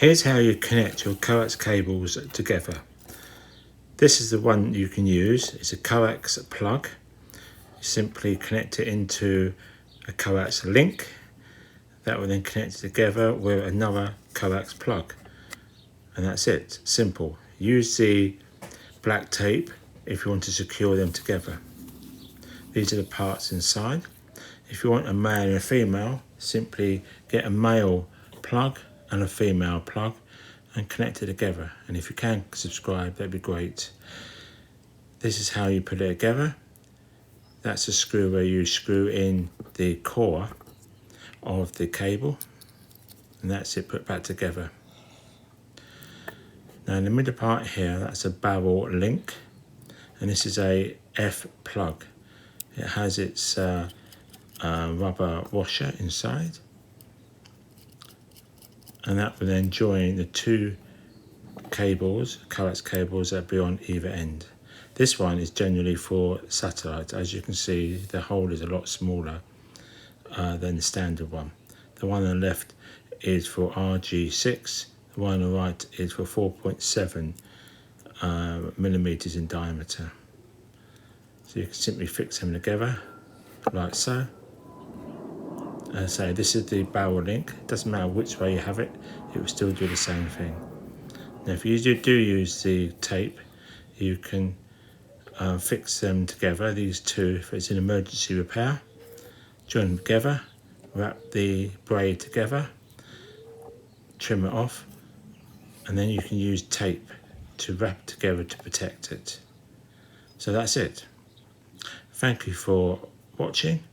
Here's how you connect your coax cables together. This is the one you can use. It's a coax plug. You simply connect it into a coax link. That will then connect it together with another coax plug. And that's it, simple. Use the black tape if you want to secure them together. These are the parts inside. If you want a male and a female, simply get a male plug and a female plug and connect it together. And if you can subscribe, that'd be great. This is how you put it together. That's a screw where you screw in the core of the cable, and that's it put back together. Now in the middle part here, that's a barrel link, and this is a F plug. It has its rubber washer inside, and that will then join the two cables, coax cables that will be on either end. This one is generally for satellite. As you can see, the hole is a lot smaller than the standard one. The one on the left is for RG6, the one on the right is for 4.7 millimeters in diameter. So you can simply fix them together like so. As I say, this is the barrel link. It doesn't matter which way you have it, it will still do the same thing. Now if you do use the tape, you can fix them together, these two, if it's an emergency repair. Join them together, wrap the braid together, trim it off, and then you can use tape to wrap together to protect it. So that's it. Thank you for watching,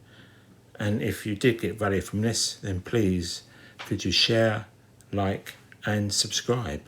and if you did get value from this, then please could you share, like and subscribe.